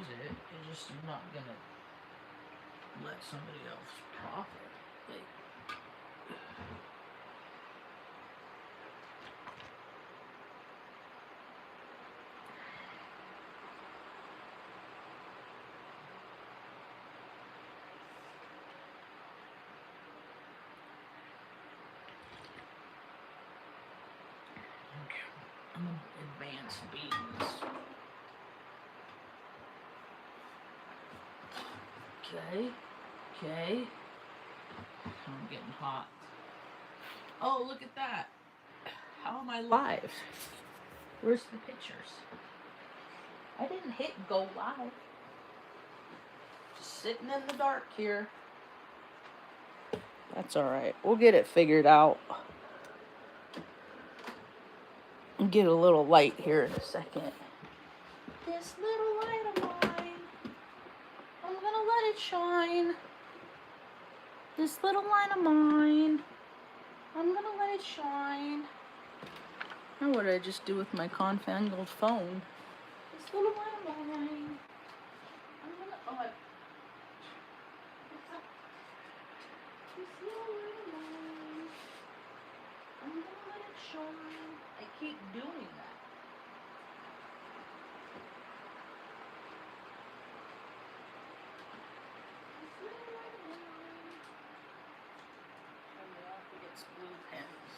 use it. It's just I'm not gonna let somebody else profit. Like, I'm gonna advance beans. Okay. Okay. I'm getting hot. Oh, look at that. How am I live? Where's the pictures? I didn't hit go live. Just sitting in the dark here. That's alright. We'll get it figured out. Get a little light here in a second. This little light of mine, I'm gonna let it shine. This little light of mine, I'm gonna let it shine. Now what did I just do with my confangled phone? This little light of mine, I'm gonna, oh, this little light of mine, I'm gonna let it shine. I keep doing that. Blue pens.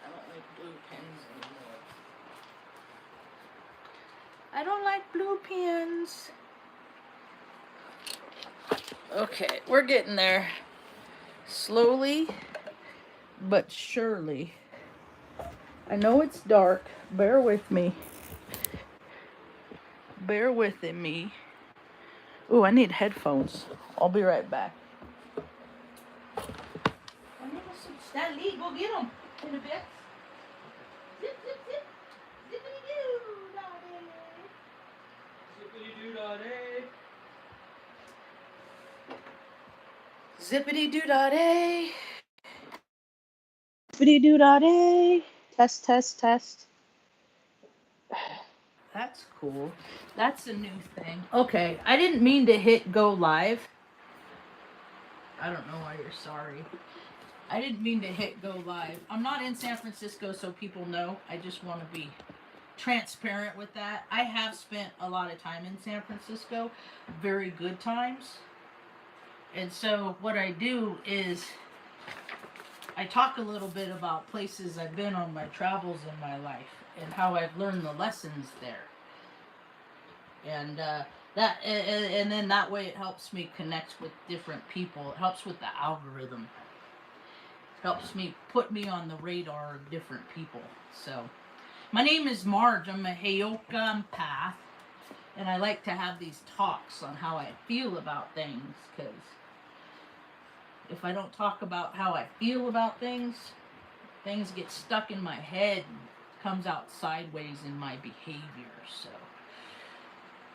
I don't like blue pens anymore. I don't like blue pens. Okay, we're getting there. Slowly, but surely. I know it's dark. Bear with me. Bear with me. Ooh, I need headphones. I'll be right back. Stanley, go get them in a bit. Zip, zip, zip. Zippity doo da day. Zippity doo da day. Test, test, test. That's cool. That's a new thing. Okay, I didn't mean to hit go live. I don't know why you're sorry. I didn't mean to hit go live. I'm not in San Francisco, so people know. I just want to be transparent with that. I have spent a lot of time in San Francisco, very good times. And so what I do is I talk a little bit about places I've been on my travels in my life and how I've learned the lessons there. And and then that way it helps me connect with different people. It helps with the algorithm. Helps me put me on the radar of different people. So my name is Marge. I'm a Heyoka empath, and I like to have these talks on how I feel about things, because if I don't talk about how I feel about things, things get stuck in my head and comes out sideways in my behavior. So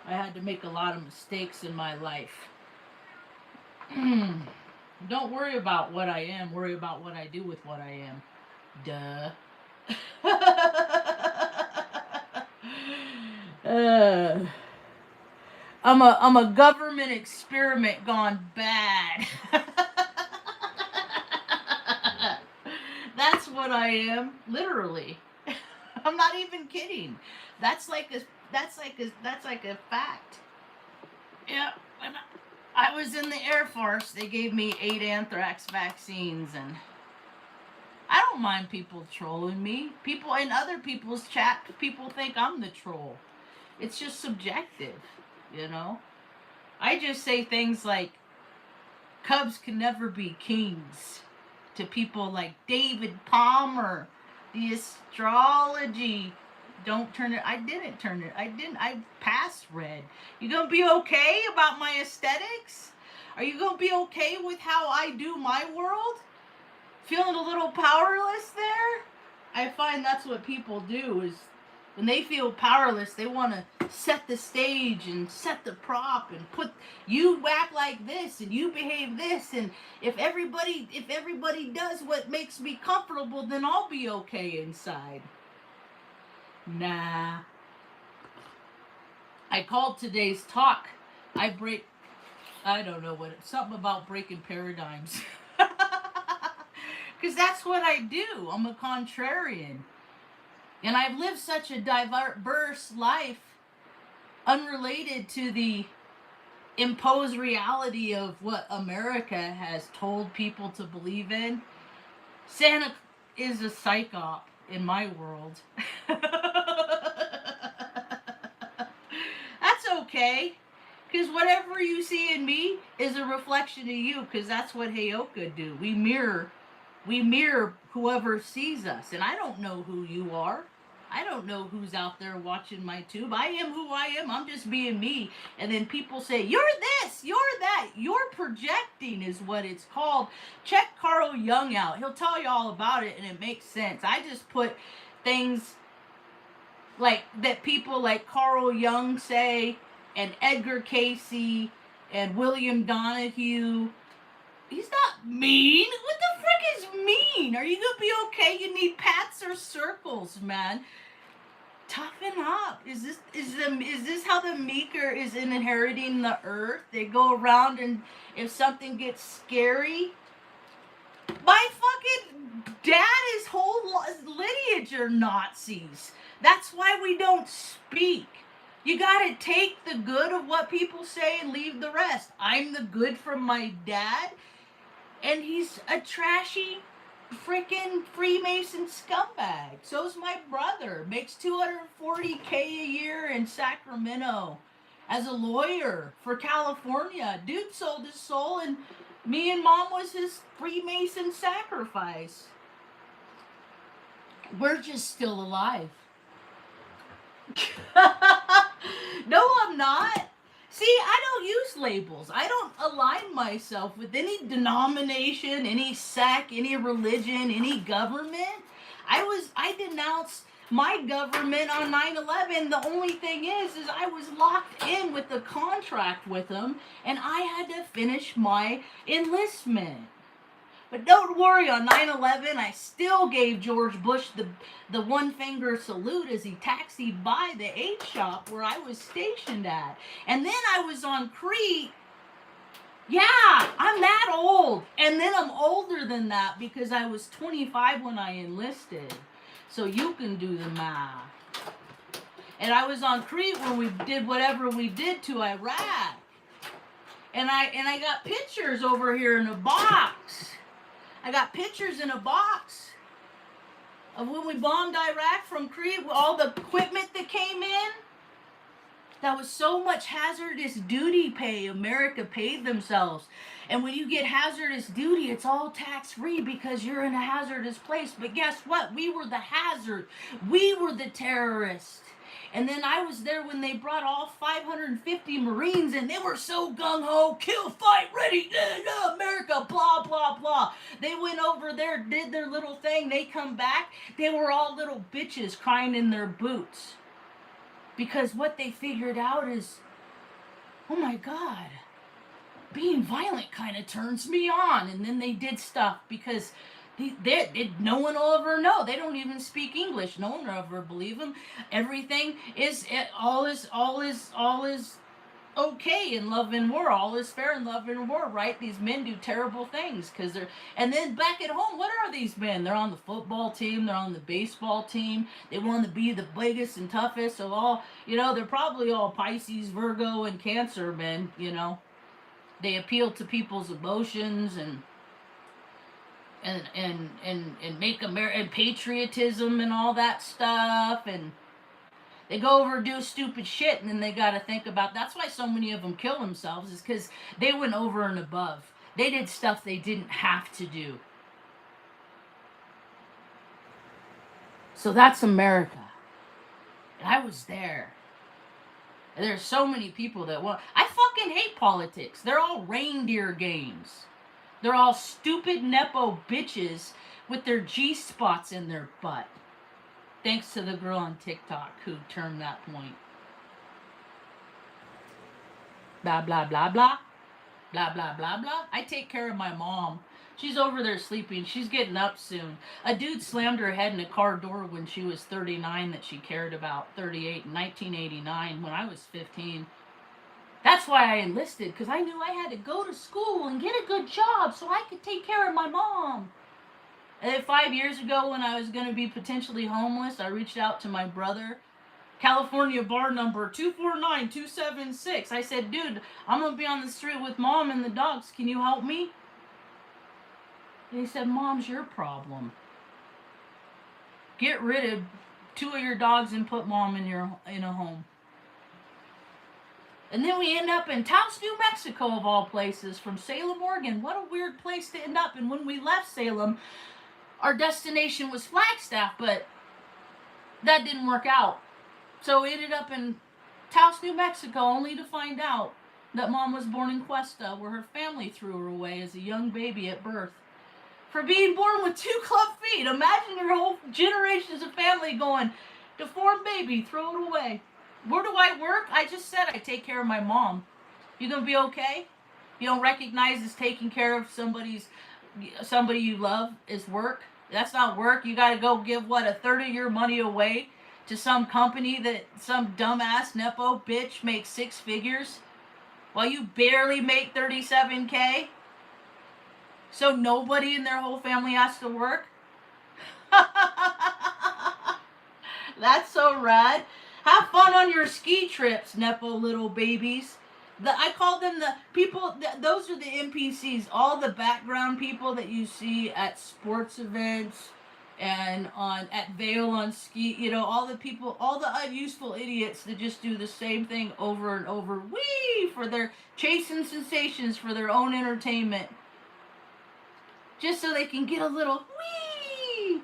I had to make a lot of mistakes in my life. Don't worry about what I am, worry about what I do with what I am. Duh. I'm a government experiment gone bad. That's what I am, literally. I'm not even kidding. That's like a fact. Yeah, when I was in the Air Force, they gave me 8 anthrax vaccines, and I don't mind people trolling me. People in other people's chat, people think I'm the troll. It's just subjective, you know? I just say things like, Cubs can never be kings, to people like David Palmer, the astrology. Don't turn it. I didn't turn it. I passed red. You gonna be okay about my aesthetics? Are you gonna be okay with how I do my world? Feeling a little powerless there? I find that's what people do, is when they feel powerless, they want to set the stage and set the prop and put, you act like this and you behave this, and if everybody does what makes me comfortable, then I'll be okay inside. Nah. I called today's talk. I don't know what it's, something about breaking paradigms. Because that's what I do. I'm a contrarian. And I've lived such a diverse life, unrelated to the imposed reality of what America has told people to believe in. Santa is a psyop in my world. That's okay. Because whatever you see in me is a reflection of you, because that's what Heyoka do. We mirror whoever sees us. And I don't know who you are. I don't know who's out there watching my tube. I am who I am. I'm just being me. And then people say, you're this, you're that. You're projecting is what it's called. Check Carl Jung out. He'll tell you all about it, and it makes sense. I just put things like that people like Carl Jung say, and Edgar Casey, and William Donahue. He's not mean. What the frick is mean? Are you gonna be okay? You need pats or circles, man. Toughen up. Is this how the meeker is inheriting the earth? They go around, and if something gets scary, my fucking dad, his whole lineage are Nazis. That's why we don't speak. You gotta take the good of what people say and leave the rest. I'm the good from my dad, and he's a trashy freaking Freemason scumbag. So's my brother. Makes $240K a year in Sacramento as a lawyer for California. Dude sold his soul, and me and mom was his Freemason sacrifice. We're just still alive. No, I'm not. See, I don't use labels. I don't align myself with any denomination, any sect, any religion, any government. I denounced my government on 9/11. The only thing is I was locked in with the contract with them, and I had to finish my enlistment. But don't worry, on 9/11, I still gave George Bush the one finger salute as he taxied by the aid shop where I was stationed at. And then I was on Crete. Yeah, I'm that old. And then I'm older than that because I was 25 when I enlisted. So you can do the math. And I was on Crete when we did whatever we did to Iraq. And I got pictures over here in a box. I got pictures in a box of when we bombed Iraq from Crete, all the equipment that came in. That was so much hazardous duty pay America paid themselves. And when you get hazardous duty, it's all tax-free because you're in a hazardous place. But guess what? We were the hazard. We were the terrorists. And then I was there when they brought all 550 Marines, and they were so gung-ho, kill, fight, ready, America, blah, blah, blah. They went over there, did their little thing. They come back. They were all little bitches crying in their boots. Because what they figured out is, oh my God, being violent kind of turns me on. And then they did stuff because no one will ever know. They don't even speak English. No one will ever believe them. Everything is all is okay in love and war. All is fair in love and war, right? These men do terrible things because they're. And then back at home, what are these men? They're on the football team. They're on the baseball team. They want to be the biggest and toughest of all. They're probably all Pisces, Virgo, and Cancer men. They appeal to people's emotions and make and patriotism and all that stuff, and they go over and do stupid shit, and then they got to think about. That's why so many of them kill themselves, is because they went over and above. They did stuff they didn't have to do. So that's America, and I was there. And there's so many people that want. I fucking hate politics. They're all reindeer games. They're all stupid Nepo bitches with their G-spots in their butt. Thanks to the girl on TikTok who turned that point. Blah, blah, blah, blah. Blah, blah, blah, blah. I take care of my mom She's over there sleeping. She's getting up soon. A dude slammed her head in a car door when she was 39 that she cared about, 38 in 1989 when I was 15. That's why I enlisted, because I knew I had to go to school and get a good job so I could take care of my mom. And then 5 years ago when I was going to be potentially homeless, I reached out to my brother. California bar number 249276. I said, dude, I'm going to be on the street with mom and the dogs. Can you help me? And he said, mom's your problem. Get rid of 2 of your dogs and put mom in a home. And then we end up in Taos, New Mexico, of all places, from Salem, Oregon. What a weird place to end up. And when we left Salem, our destination was Flagstaff, but that didn't work out. So we ended up in Taos, New Mexico, only to find out that mom was born in Cuesta, where her family threw her away as a young baby at birth. For being born with 2 club feet. Imagine your whole generations of family going, deformed baby, throw it away. Where do I work? I just said I take care of my mom. You gonna be okay? You don't recognize as taking care of somebody you love is work? That's not work. You gotta go give, what, a third of your money away to some company that some dumbass Nepo bitch makes 6 figures while you barely make $37K? So nobody in their whole family has to work? That's so rad. Have fun on your ski trips, Nepo little babies. I call them the people, those are the NPCs, all the background people that you see at sports events and at Vail on ski, you know, all the people, all the unuseful idiots that just do the same thing over and over, for their chasing sensations for their own entertainment. Just so they can get a little wee.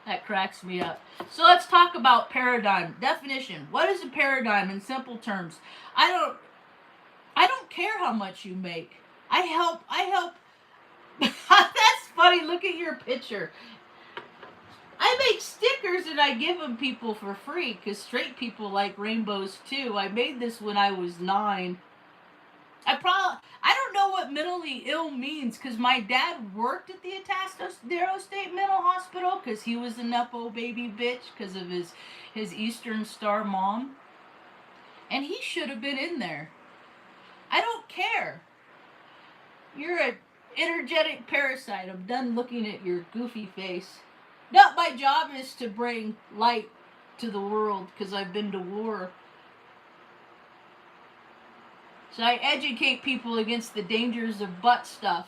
That cracks me up. So let's talk about paradigm. Definition. What is a paradigm in simple terms? I don't care how much you make. I help. That's funny. Look at your picture. I make stickers and I give them people for free because straight people like rainbows too. I made this when I was 9. I don't know what mentally ill means because my dad worked at the Atascadero State Mental Hospital because he was a Nepo baby bitch because of his Eastern Star mom. And he should have been in there. I don't care. You're an energetic parasite. I'm done looking at your goofy face. No, my job is to bring light to the world because I've been to war. So I educate people against the dangers of butt stuff.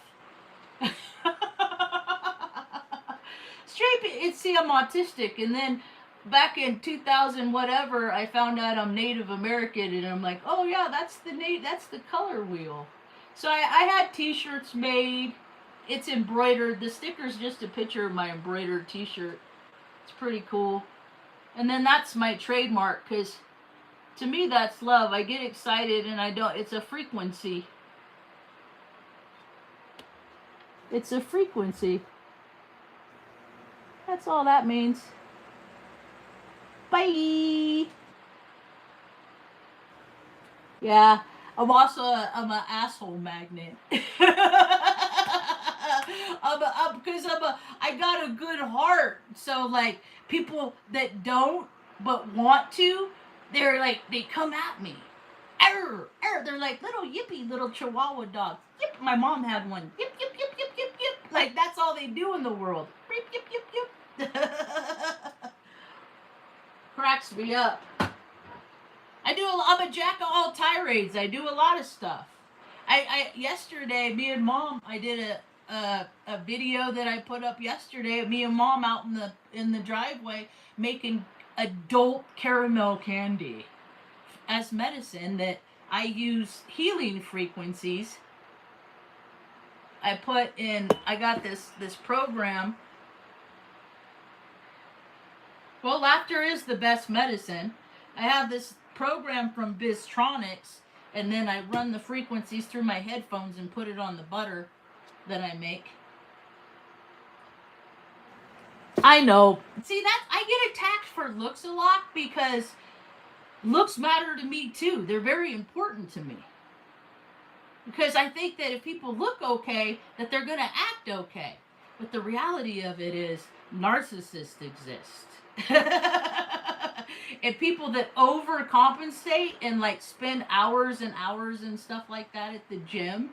See, I'm autistic, and then back in 2000 whatever, I found out I'm Native American, and I'm like, oh yeah, that's the color wheel. So I had T-shirts made. It's embroidered. The sticker's just a picture of my embroidered T-shirt. It's pretty cool. And then that's my trademark, because to me, that's love. I get excited and it's a frequency. It's a frequency. That's all that means. Bye. Yeah, I'm an asshole magnet. I got a good heart. So like people that don't but want to, they come at me. Arr, arr. They're like little yippy little Chihuahua dogs. Yip, my mom had one. Yip, yip, yip, yip, yip, yip. Like that's all they do in the world. Yip, yip, yip, yip. Cracks me up. I'm a jack of all tirades. I do a lot of stuff. Yesterday, me and mom, I did a video that I put up yesterday of me and mom out in the driveway making adult caramel candy as medicine that I use healing frequencies. I got this program. Well, laughter is the best medicine. I have this program from Biztronics, and then I run the frequencies through my headphones and put it on the butter that I make. I know. See, I get attacked for looks a lot because looks matter to me too. They're very important to me. Because I think that if people look okay, that they're going to act okay. But the reality of it is, narcissists exist. And people that overcompensate and like spend hours and hours and stuff like that at the gym,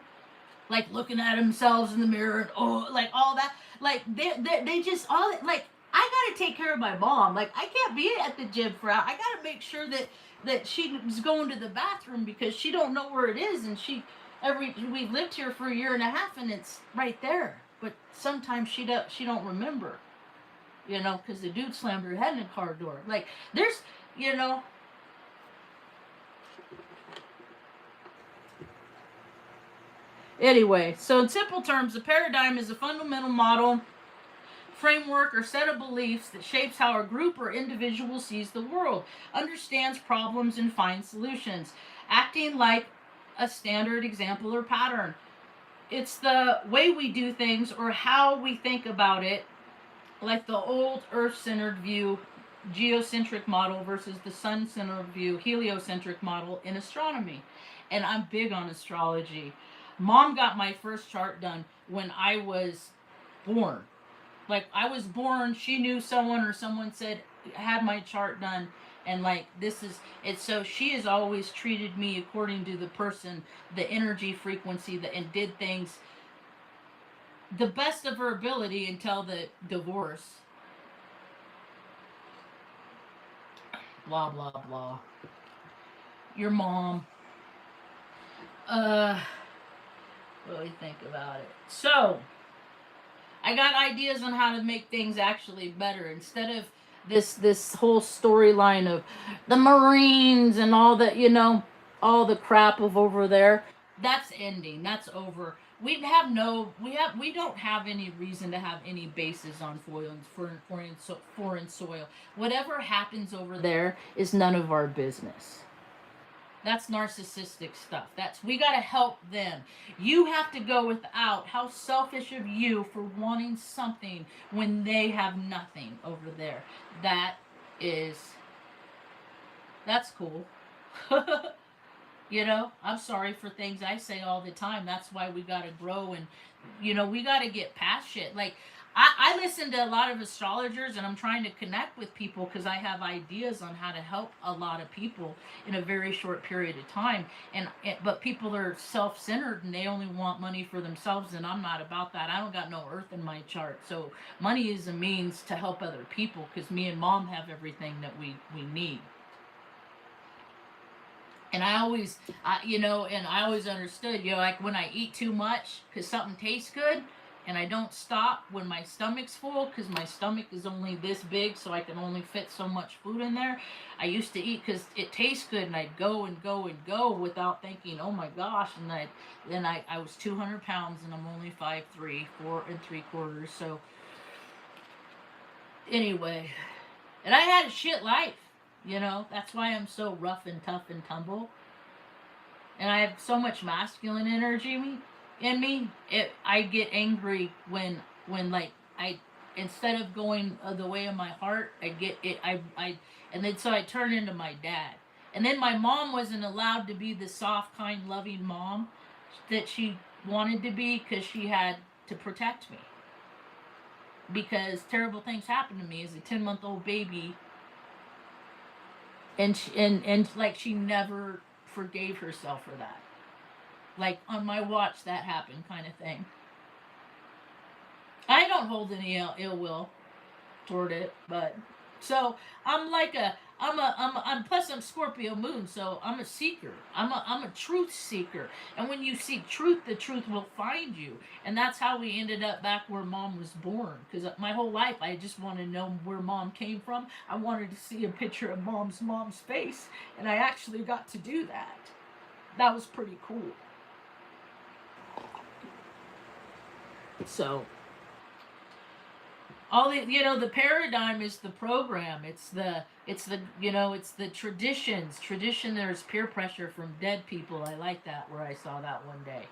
like looking at themselves in the mirror and oh, like all that, like they just all like, I gotta take care of my mom. Like I can't be at the gym for I gotta make sure that she's going to the bathroom because she don't know where it is, and we've lived here for a year and a half and it's right there, but sometimes she don't remember, because the dude slammed her head in the car door. Like there's, you know. Anyway, so in simple terms, the paradigm is a fundamental model, framework, or set of beliefs that shapes how a group or individual sees the world, understands problems, and finds solutions, acting like a standard example or pattern. It's the way we do things or how we think about it, like the old Earth-centered view, geocentric model versus the sun-centered view, heliocentric model in astronomy. And I'm big on astrology. Mom got my first chart done when I was born. Like I was born, she knew someone or someone said had my chart done, and like this is it. So she has always treated me according to the person, the energy frequency, and did things the best of her ability until the divorce. Blah blah blah. Your mom. What do we think about it? So I got ideas on how to make things actually better instead of this whole storyline of the Marines and all the all the crap of over there. That's ending. That's over. We don't have any reason to have any bases on foreign soil. Whatever happens over there is none of our business. That's narcissistic stuff. We got to help them. You have to go without. How selfish of you for wanting something when they have nothing over there. That's cool. I'm sorry for things I say all the time. That's why we got to grow, and we got to get past shit. Like I listen to a lot of astrologers, and I'm trying to connect with people because I have ideas on how to help a lot of people in a very short period of time. But people are self-centered and they only want money for themselves, and I'm not about that. I don't got no earth in my chart. So money is a means to help other people because me and mom have everything that we need. And I always, understood, like when I eat too much because something tastes good, and I don't stop when my stomach's full because my stomach is only this big, so I can only fit so much food in there. I used to eat because it tastes good, and I'd go and go and go without thinking, oh my gosh, and I was 200 pounds, and I'm only 5'3", 4 3/4. So anyway, and I had a shit life. That's why I'm so rough and tough and tumble. And I have so much masculine energy in me. I get angry when like I instead of going the way of my heart, I get it. And then so I turn into my dad. And then my mom wasn't allowed to be the soft, kind, loving mom that she wanted to be because she had to protect me. Because terrible things happened to me as a 10-month-old baby, and like she never forgave herself for that. Like on my watch that happened, kind of thing. I don't hold any ill will toward it, but so I'm like I'm plus I'm Scorpio moon, so I'm a seeker. I'm a truth seeker, and when you seek truth, the truth will find you, and that's how we ended up back where mom was born. Because my whole life I just wanted to know where mom came from. I wanted to see a picture of mom's face, and I actually got to do that. That was pretty cool. So all the paradigm is the program. It's the tradition. There's peer pressure from dead people. I like that, where I saw that one day.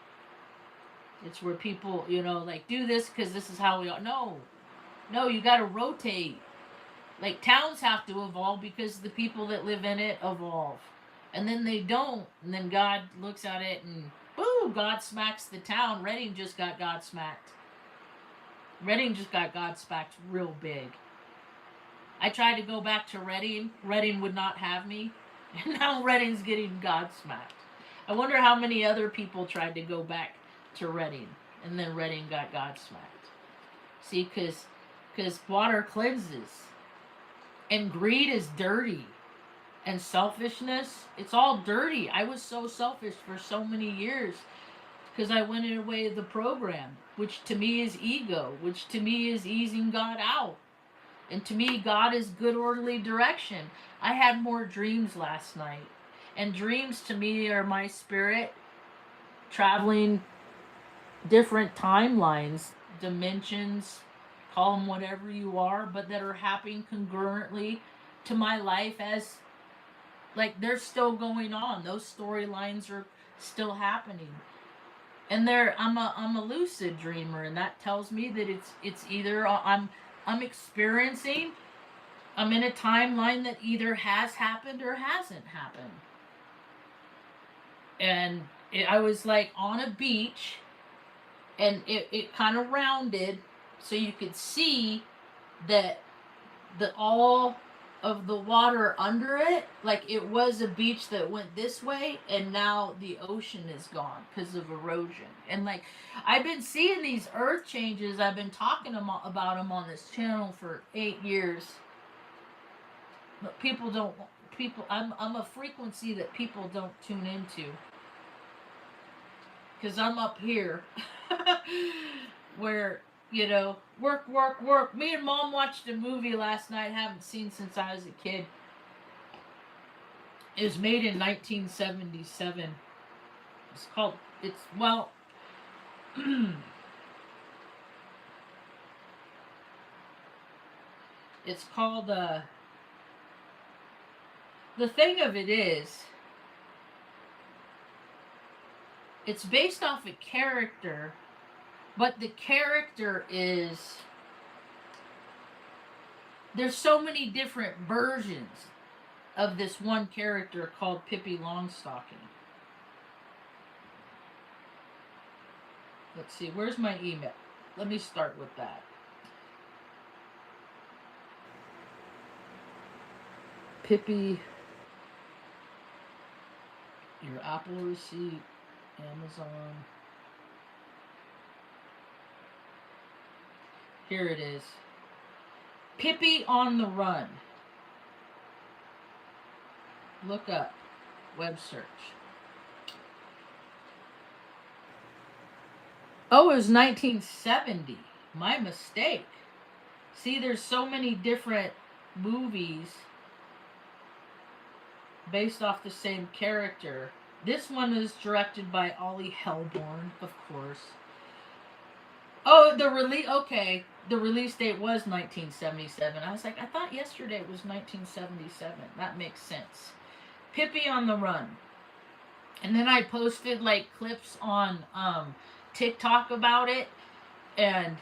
It's where people like do this because this is how we are. No, you got to rotate. Like towns have to evolve because the people that live in it evolve, and then they don't, and then God looks at it and boom, woo, God smacks the town. Reading just got God smacked. Reading just got God smacked real big. I tried to go back to Reading. Reading would not have me. And now Reading's getting God smacked. I wonder how many other people tried to go back to Reading. And then Reading got God smacked. See, because water cleanses. And greed is dirty. And selfishness, it's all dirty. I was so selfish for so many years because I went away the program, which to me is ego, which to me is easing God out. And to me, God is good, orderly direction. I had more dreams last night. And dreams to me are my spirit traveling different timelines, dimensions, call them whatever you are, but that are happening congruently to my life as, like, they're still going on. Those storylines are still happening. And I'm a lucid dreamer, and that tells me that it's either I'm experiencing, I'm in a timeline that either has happened or hasn't happened. And I was like on a beach, and it kind of rounded, so you could see that all of the water under it, like it was a beach that went this way, and now the ocean is gone because of erosion. And like, I've been seeing these earth changes. I've been talking about them on this channel for 8 years, but I'm a frequency that people don't tune into, because I'm up here where, you know, work. Me and Mom watched a movie last night, haven't seen since I was a kid. It was made in 1977. It's called, it's called, the thing of it is, it's based off a character, but the character is, there's so many different versions of this one character called Pippi Longstocking. Let's see, where's my email? Let me start with that. Pippi, your Apple receipt, Amazon. Here it is. Pippi on the Run. Look up. Web search. Oh, it was 1970. My mistake. See, there's so many different movies based off the same character. This one is directed by Ollie Hellborn, of course. Oh, the release date was 1977. I was like, I thought yesterday was 1977. That makes sense. Pippi on the Run. And then I posted like clips on TikTok about it, and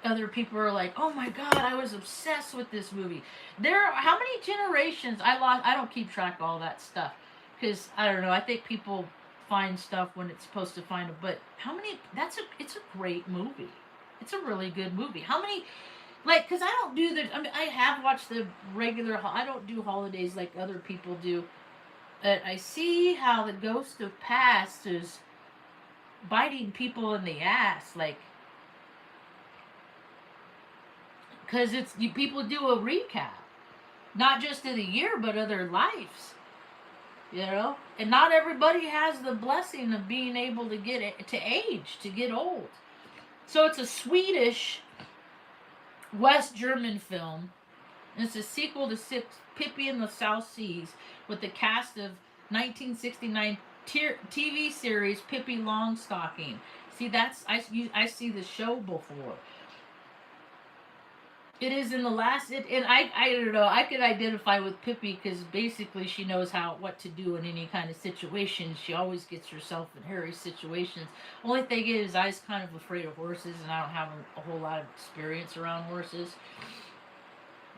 other people are like, oh my god, I was obsessed with this movie. How many generations I don't keep track of all that stuff, because I don't know, I think people find stuff when it's supposed to find it, but how many, it's a great movie. It's a really good movie. How many, like, because I don't do I have watched the regular, I don't do holidays like other people do, but I see how the ghost of past is biting people in the ass, like, because people do a recap, not just of the year, but of their lives, you know, and not everybody has the blessing of being able to get old. So it's a Swedish West German film, and it's a sequel to Pippi in the South Seas, with the cast of 1969 TV series Pippi Longstocking. See, I see the show before. It is in the last, and I don't know, I could identify with Pippi because basically she knows what to do in any kind of situation. She always gets herself in hairy situations. Only thing is, I was kind of afraid of horses, and I don't have a whole lot of experience around horses.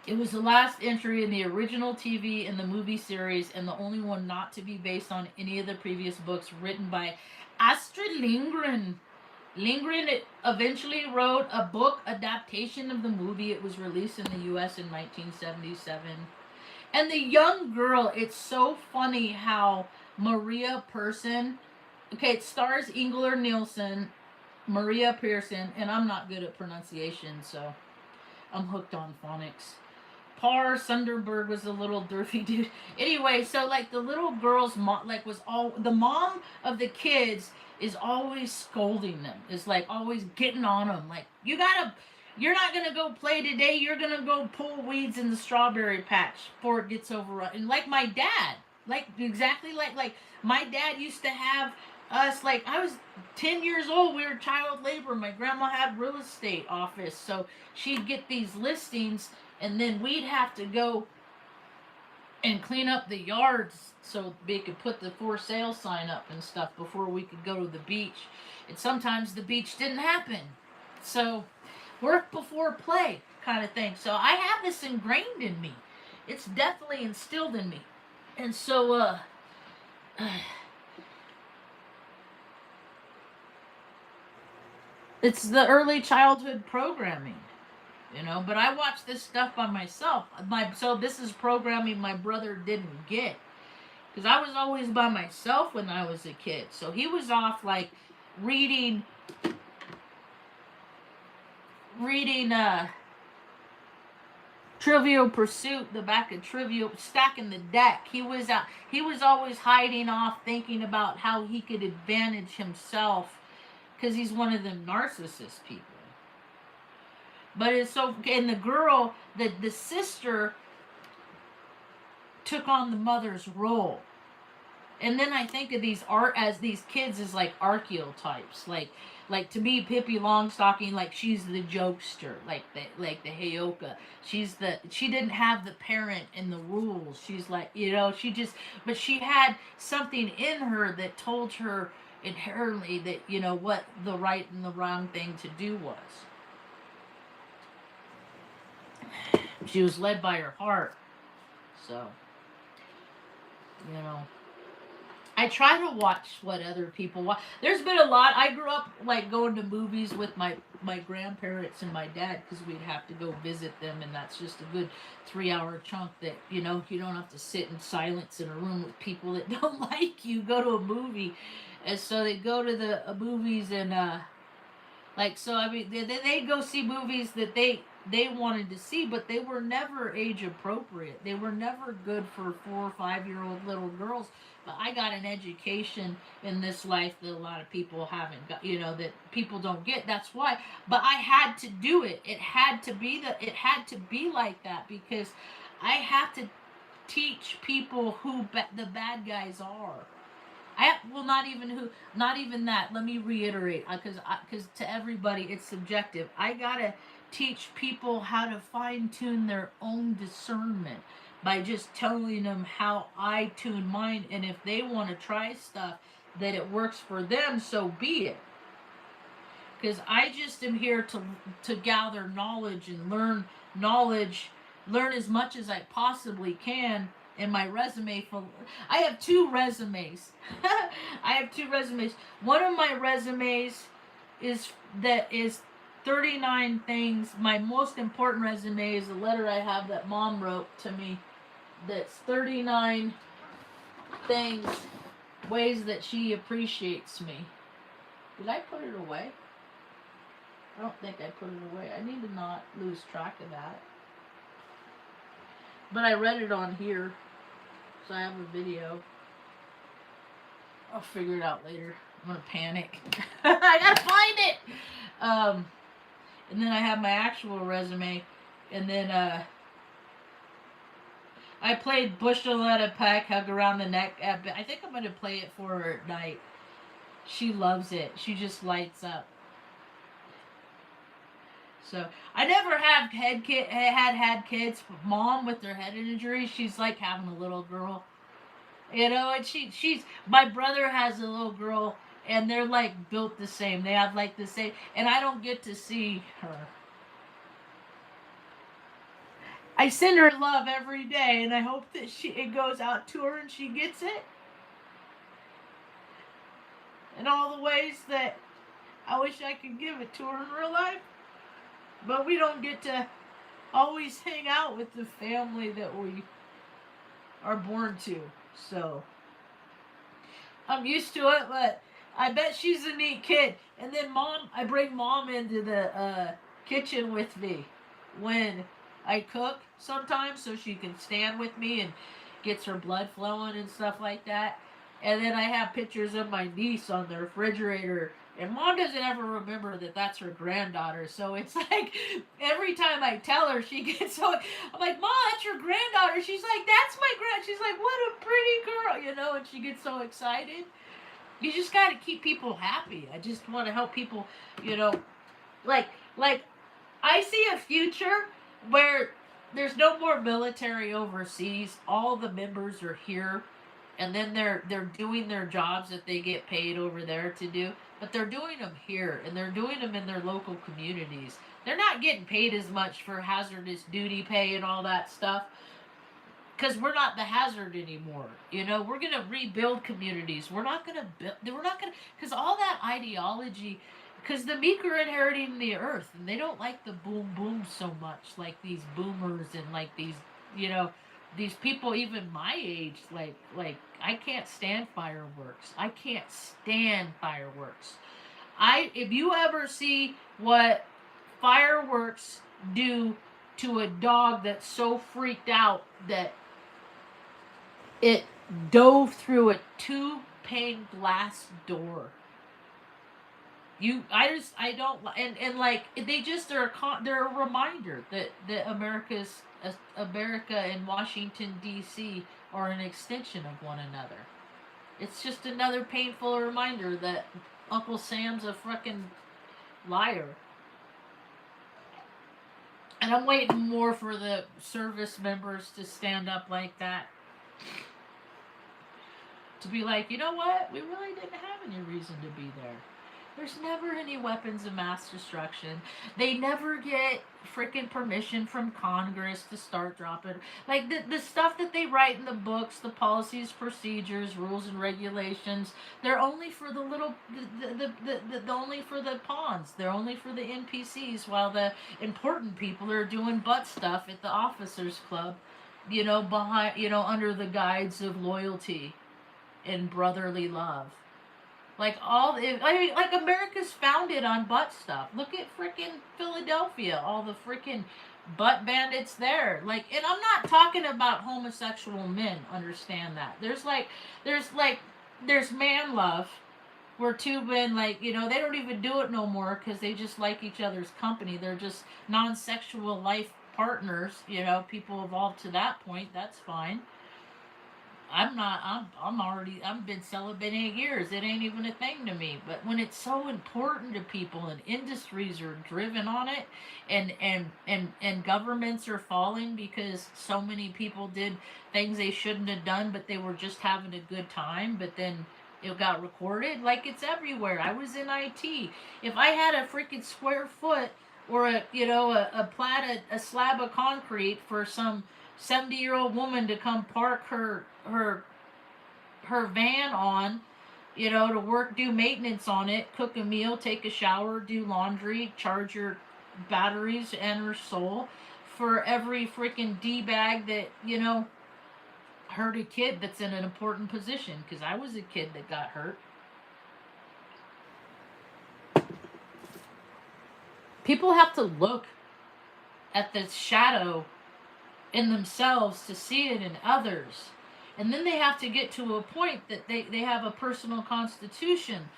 It was the last entry in the original TV and the movie series, and the only one not to be based on any of the previous books written by Astrid Lindgren. Lindgren eventually wrote a book adaptation of the movie. It was released in the U.S. in 1977. And the young girl, it's so funny how Maria Pearson, okay, it stars Ingela Nielsen, Maria Pearson, and I'm not good at pronunciation, so I'm hooked on phonics. Par Sunderberg was a little derpy dude. Anyway, so like the little girl's mom, like was all the mom of the kids is always scolding them. Is like always getting on them. Like you're not gonna go play today. You're gonna go pull weeds in the strawberry patch before it gets overrun. And like my dad, like exactly like my dad used to have us. Like I was 10 years old. We were child labor. My grandma had real estate office, so she'd get these listings and then we'd have to go and clean up the yards so we could put the for sale sign up and stuff before we could go to the beach. And sometimes the beach didn't happen. So work before play kind of thing. So I have this ingrained in me. It's definitely instilled in me. And so it's the early childhood programming. But I watch this stuff by myself. So this is programming my brother didn't get, because I was always by myself when I was a kid. So he was off like reading Trivial Pursuit, the back of Trivial, stacking the deck. He was always hiding off, thinking about how he could advantage himself, because he's one of them narcissist people. But it's so, and the girl, the sister took on the mother's role. And then I think of these kids as like archetypes, like to me Pippi Longstocking, like she's the jokester, like the Heyoka. She didn't have the parent and the rules. She's like, but she had something in her that told her inherently that what the right and the wrong thing to do was. She was led by her heart. So, I try to watch what other people watch. There's been a lot. I grew up like going to movies with my grandparents and my dad, because we'd have to go visit them, and that's just a good 3-hour chunk that you don't have to sit in silence in a room with people that don't like you. Go to a movie, and so they go to the movies and they go see movies that they wanted to see, but they were never age appropriate. They were never good for 4 or 5-year-old little girls. But I got an education in this life that a lot of people haven't got, that people don't get. That's why. But I had to do it. It had to be like that, because I have to teach people who the bad guys are. Not even that. Let me reiterate, because to everybody it's subjective. I gotta teach people how to fine tune their own discernment by just telling them how I tune mine, and if they want to try stuff that it works for them, so be it. Because I just am here to gather knowledge and learn as much as I possibly can. In my resume I have 2 resumes. One of my resumes is 39 things. My most important resume is a letter I have that Mom wrote to me. That's 39 things, ways that she appreciates me. Did I put it away? I don't think I put it away. I need to not lose track of that. But I read it on here, so I have a video. I'll figure it out later. I'm gonna panic. I gotta find it. And then I have my actual resume, and then I played Bushel at a Peck, Hug Around the Neck. I think I'm gonna play it for her at night. She loves it. She just lights up. So I never have had kids. Mom with their head injury, she's like having a little girl, and she's my brother has a little girl, and they're like built the same. They have like the same, and I don't get to see her. I send her love every day, and I hope that it goes out to her and she gets it. in all the ways that I wish I could give it to her in real life. But we don't get to always hang out with the family that we are born to. So I'm used to it, but I bet she's a neat kid. And then I bring mom into the kitchen with me when I cook sometimes, so she can stand with me and gets her blood flowing and stuff like that. And then I have pictures of my niece on the refrigerator. And mom doesn't ever remember that that's her granddaughter. So it's like every time I tell her, she gets so. I'm like, Mom, that's your granddaughter. She's like, that's my grand. She's like, what a pretty girl, and she gets so excited. You just got to keep people happy. I just want to help people, like I see a future where there's no more military overseas. All the members are here, and then they're doing their jobs that they get paid over there to do, but they're doing them here, and they're doing them in their local communities. They're not getting paid as much for hazardous duty pay and all that stuff, because we're not the hazard anymore. We're gonna rebuild communities. We're not gonna build. We're not gonna, because all that ideology. Because the meek are inheriting the earth, and they don't like the boom boom so much, like these boomers and like these people even my age. Like I can't stand fireworks. I can't stand fireworks. If you ever see what fireworks do to a dog that's so freaked out that it dove through a 2-pane glass door. I don't, and like, they just are they're a reminder that America and Washington D.C. are an extension of one another. It's just another painful reminder that Uncle Sam's a fucking liar. And I'm waiting more for the service members to stand up like that. To be like, you know what? We really didn't have any reason to be there. There's never any weapons of mass destruction. They never get freaking permission from Congress to start dropping. Like, the stuff that they write in the books, the policies, procedures, rules, and regulations, they're only for the little, only for the pawns. They're only for the NPCs, while the important people are doing butt stuff at the officers club, behind, under the guise of loyalty and brotherly love. Like like America's founded on butt stuff. Look at freaking Philadelphia, all the freaking butt bandits there. Like, and I'm not talking about homosexual men. Understand that. There's man love, where two men, they don't even do it no more because they just like each other's company. They're just non-sexual life partners. People evolved to that point. That's fine. I've been celibate 8 years. It ain't even a thing to me. But when it's so important to people and industries are driven on it, and governments are falling because so many people did things they shouldn't have done, but they were just having a good time, but then it got recorded. Like, it's everywhere. I was in IT. If I had a freaking square foot or a slab of concrete for some 70-year-old woman to come park her van on, to do maintenance on it, cook a meal, take a shower, do laundry, charge your batteries and her soul, for every freaking D-bag that, hurt a kid that's in an important position, because I was a kid that got hurt. People have to look at the shadow in themselves to see it in others. And then they have to get to a point that they have a personal constitution.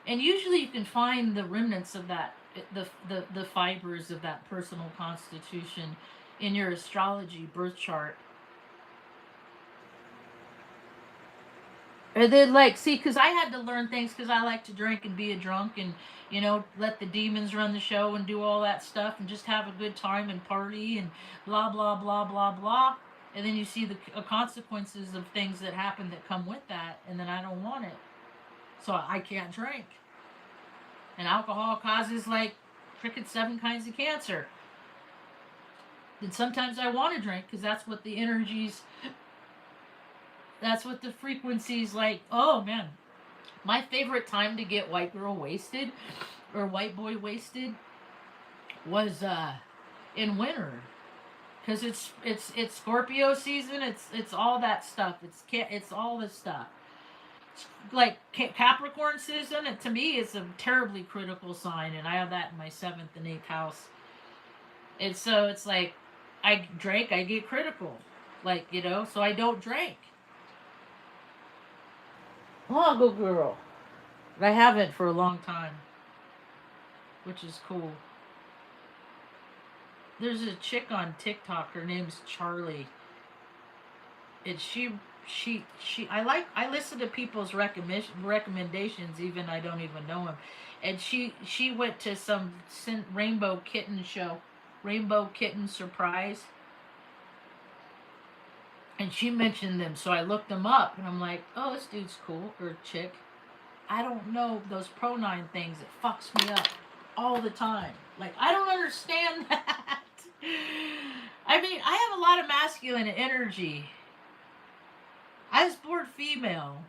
And usually you can find the remnants of that, the fibers of that personal constitution in your astrology birth chart. And then, because I had to learn things because I like to drink and be a drunk and, let the demons run the show and do all that stuff and just have a good time and party and blah, blah, blah, blah, blah. And then you see the consequences of things that happen that come with that, and then I don't want it. So I can't drink. And alcohol causes, freaking 7 kinds of cancer. And sometimes I want to drink because that's what the frequencies, oh man, My favorite time to get white girl wasted or white boy wasted was in winter, because it's Scorpio season. It's all that stuff. It's all this stuff. Like Capricorn season, to me, it's a terribly critical sign, and I have that in my 7th and 8th house. And so it's like, I drink, I get critical, like, so I don't drink. Oh, good girl. I haven't for a long time, which is cool. There's a chick on TikTok. Her name's Charlie, and I listen to people's recommendations, even I don't even know them. And she went to some rainbow kitten show, rainbow kitten surprise, and she mentioned them. So I looked them up, and I'm like, oh, this dude's cool, or chick. I don't know those pronoun things. It fucks me up all the time. Like, I don't understand that. I mean, I have a lot of masculine energy. I was born female.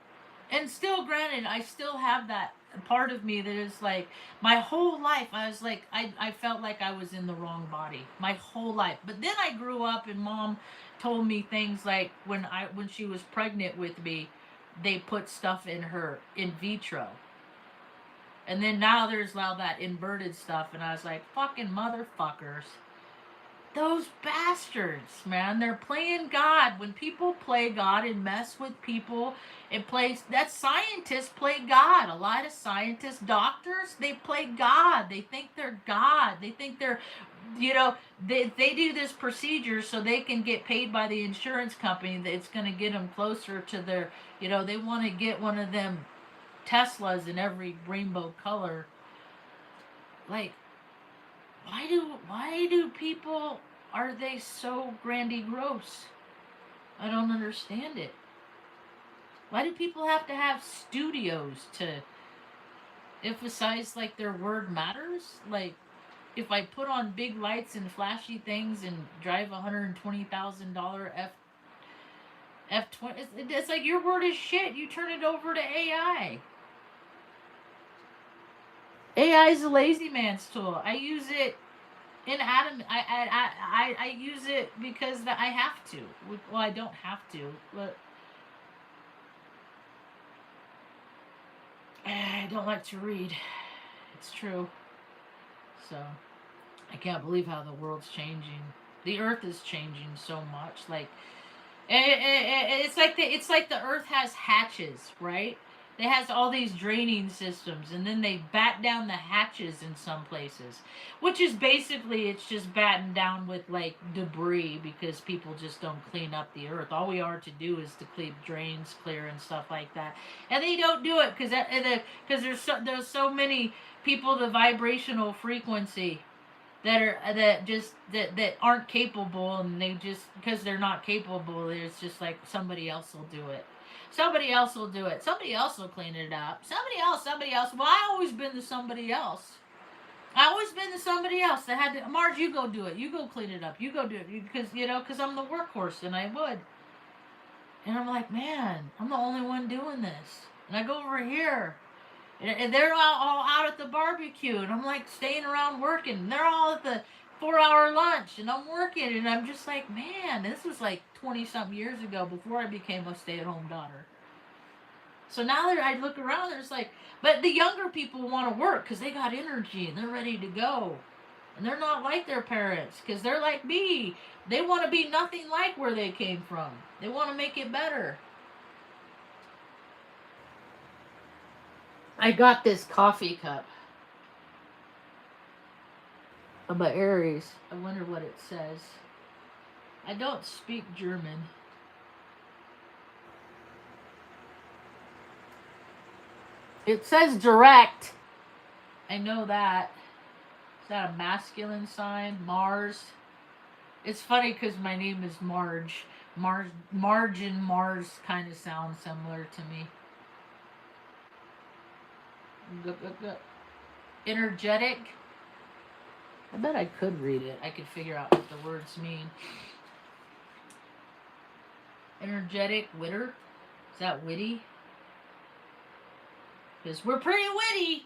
And still, granted, I still have that part of me that is like, my whole life, I was like, I felt like I was in the wrong body. My whole life. But then I grew up, and mom told me things like, when she was pregnant with me, they put stuff in her in vitro. And then now there's all that inverted stuff, and I was like, fucking motherfuckers. Those bastards, man, they're playing God. When people play God and mess with people, that scientists play God. A lot of scientists, doctors, they play God. They think they're God. They think they're, they do this procedure so they can get paid by the insurance company that's going to get them closer to their, they want to get one of them Teslas in every rainbow color. Like, why do people, are they so grandiose? I don't understand it. Why do people have to have studios to emphasize like their word matters? Like, if I put on big lights and flashy things and drive $120,000 F20, it's like, your word is shit. You turn it over to AI. AI is a lazy man's tool. I use it in Adam. I use it because I have to. Well, I don't have to, but I don't like to read. It's true. So I can't believe how the world's changing. The earth is changing so much. Like, it's like the earth has hatches, right? It has all these draining systems, and then they bat down the hatches in some places, which is basically, it's just battened down with like debris, because people just don't clean up the earth. All we are to do is to keep drains clear and stuff like that, and they don't do it because there's so many people, the vibrational frequency, that aren't capable, and they just, because they're not capable, it's just like, somebody else will do it. Somebody else will do it. Somebody else will clean it up. Somebody else. Well, I always been to somebody else. I always been to somebody else that had to. Marge, you go do it. You go clean it up. You go do it, because I'm the workhorse, and I would. And I'm like, man, I'm the only one doing this. And I go over here, and they're all out at the barbecue, and I'm like staying around working. And they're all at the 4-hour lunch, and I'm working, and I'm just like, man, this was like 20-something years ago, before I became a stay-at-home daughter. So now that I look around, there's like, but the younger people want to work because they got energy and they're ready to go. And they're not like their parents, because they're like me. They want to be nothing like where they came from. They want to make it better. I got this coffee cup. About Aries. I wonder what it says. I don't speak German. It says direct. I know that. Is that a masculine sign? Mars. It's funny because my name is Marge. Marge and Mars kind of sound similar to me. Energetic. I bet I could read it. I could figure out what the words mean. Energetic, witter. Is that witty? Because we're pretty witty.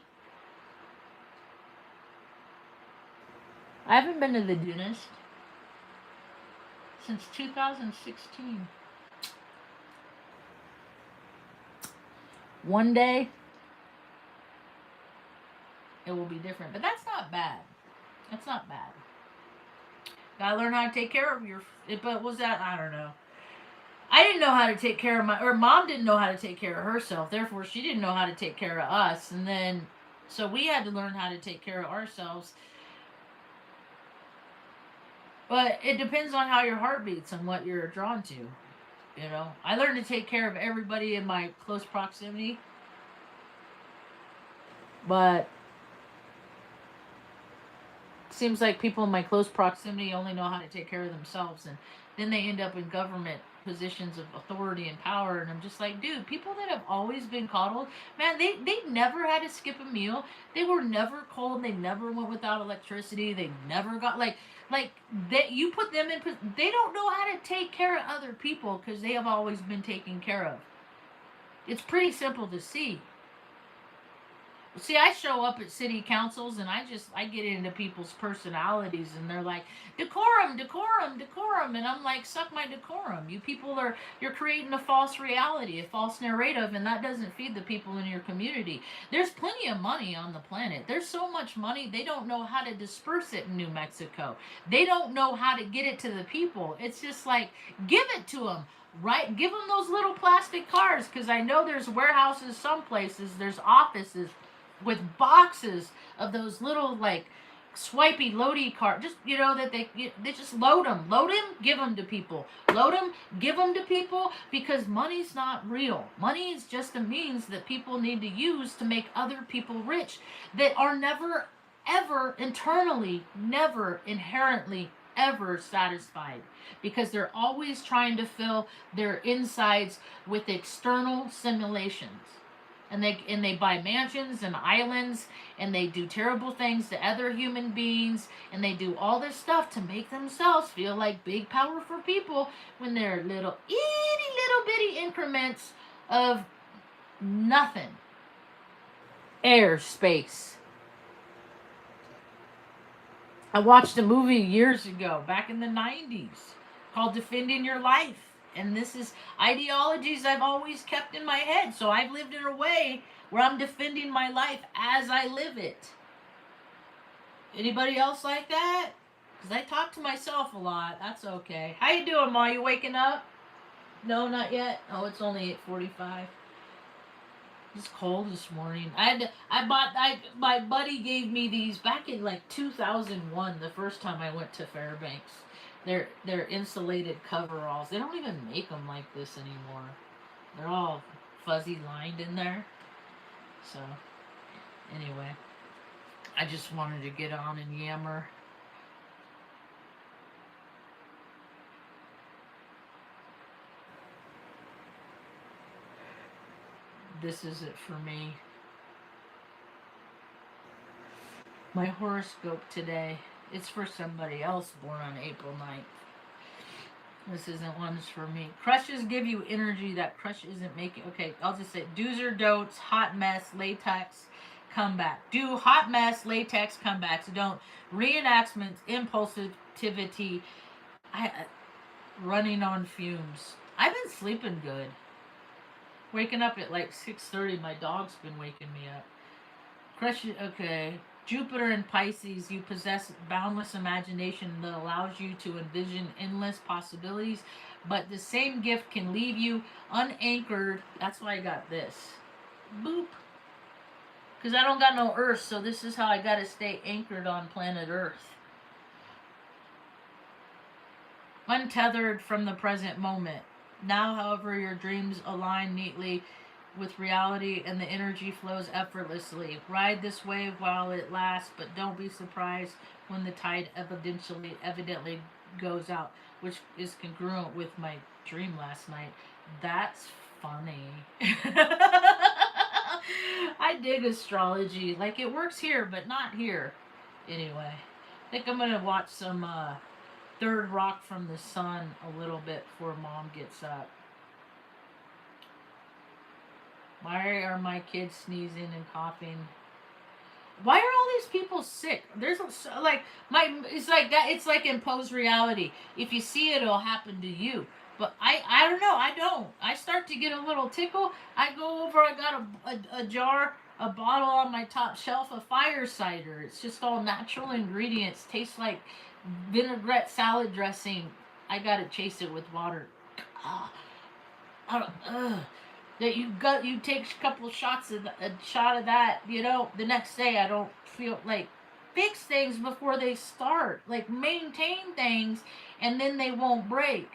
I haven't been to the dentist since 2016. One day, it will be different. But that's not bad. That's not bad. Gotta learn how to take care of your... But was that... I don't know. I didn't know how to take care of my... Or Mom didn't know how to take care of herself. Therefore, she didn't know how to take care of us. And then... So we had to learn how to take care of ourselves. But it depends on how your heart beats and what you're drawn to. You know? I learned to take care of everybody in my close proximity. But... seems like people in my close proximity only know how to take care of themselves, and then they end up in government positions of authority and power, and I'm just like, dude, people that have always been coddled, man, they never had to skip a meal, they were never cold, they never went without electricity, they never got like that. You put them in, they don't know how to take care of other people because they have always been taken care of. It's pretty simple to see. See, I show up at city councils and I get into people's personalities, and they're like, decorum, decorum, decorum. And I'm like, suck my decorum. You people you're creating a false reality, a false narrative, and that doesn't feed the people in your community. There's plenty of money on the planet. There's so much money, they don't know how to disperse it in New Mexico. They don't know how to get it to the people. It's just like, give it to them. Right? Give them those little plastic cars, because I know there's warehouses, some places, there's offices with boxes of those little like swipey loady cards, just that they just load them, give them to people, load them, give them to people, because money's not real. Money is just a means that people need to use to make other people rich, that are never ever internally, never inherently ever satisfied, because they're always trying to fill their insides with external simulations. And they buy mansions and islands, and they do terrible things to other human beings, and they do all this stuff to make themselves feel like big powerful people, when they're little bitty increments of nothing. Air, space. I watched a movie years ago, back in the 90s, called Defending Your Life. And this is ideologies I've always kept in my head. So I've lived in a way where I'm defending my life as I live it. Anybody else like that? Because I talk to myself a lot. That's okay. How you doing, Ma? You waking up? No, not yet. Oh, it's only 8:45. It's cold this morning. My buddy gave me these back in like 2001, the first time I went to Fairbanks. They're insulated coveralls. They don't even make them like this anymore. They're all fuzzy lined in there. So, anyway, I just wanted to get on and yammer. This is it for me. My horoscope today. It's for somebody else born on April 9th. This isn't one's for me. Crushes give you energy that crush isn't making. Okay, I'll just say do's or don'ts, hot mess, latex, comeback. Do hot mess, latex, comebacks. Don't reenactments, impulsivity, running on fumes. I've been sleeping good. Waking up at like 6:30. My dog's been waking me up. Crushes, okay. Jupiter in Pisces, you possess boundless imagination that allows you to envision endless possibilities, but the same gift can leave you unanchored. That's why I got this. Boop. Because I don't got no Earth, so this is how I got to stay anchored on planet Earth. Untethered from the present moment. Now, however, your dreams align neatly with reality and the energy flows effortlessly. Ride this wave while it lasts, but don't be surprised when the tide evidently goes out, which is congruent with my dream last night. That's funny. I dig astrology. Like, it works here, but not here. Anyway, I think I'm going to watch some Third Rock from the Sun a little bit before Mom gets up. Why are my kids sneezing and coughing? Why are all these people sick? There's like it's like that. It's like imposed reality. If you see it, it'll happen to you. But I don't know. I don't. I start to get a little tickle. I go over. I got a jar, a bottle on my top shelf of fire cider. It's just all natural ingredients. Tastes like vinaigrette salad dressing. I gotta chase it with water. Ah, that you take a couple of shots of a shot of that, the next day I don't feel like fix things before they start, like maintain things, and then they won't break.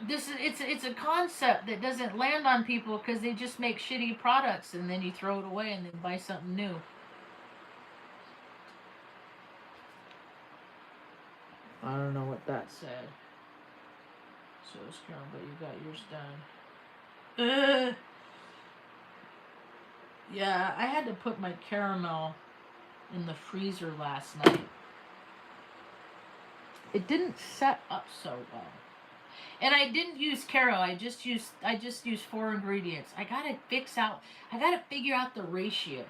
It's a concept that doesn't land on people because they just make shitty products and then you throw it away and then buy something new. I don't know what that said. So it's Carol, but you got yours done. Yeah, I had to put my caramel in the freezer last night. It didn't set up so well. And I didn't use Caro. I just used 4 ingredients. I gotta figure out the ratio.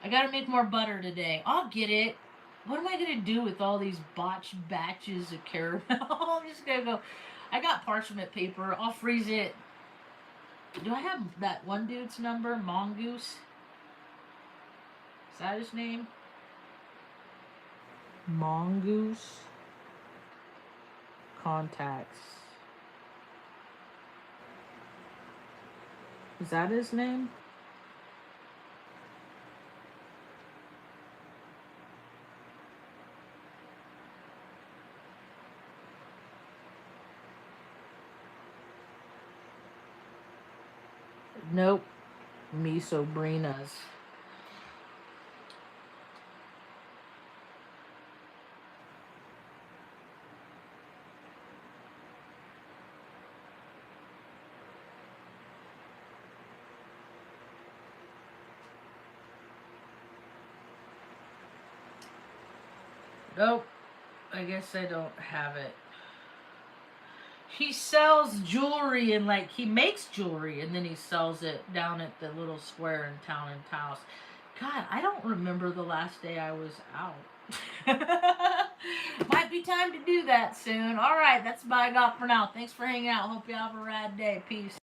I gotta make more butter today. I'll get it. What am I gonna do with all these botched batches of caramel? I'm just gonna go. I got parchment paper. I'll freeze it. Do I have that one dude's number? Mongoose? Is that his name? Mongoose Contacts. Is that his name? Nope. Misobrinas. Nope. I guess I don't have it. He sells jewelry and he makes jewelry and then he sells it down at the little square in town in Taos. God, I don't remember the last day I was out. Might be time to do that soon. All right, that's what I got for now. Thanks for hanging out. Hope you have a rad day. Peace.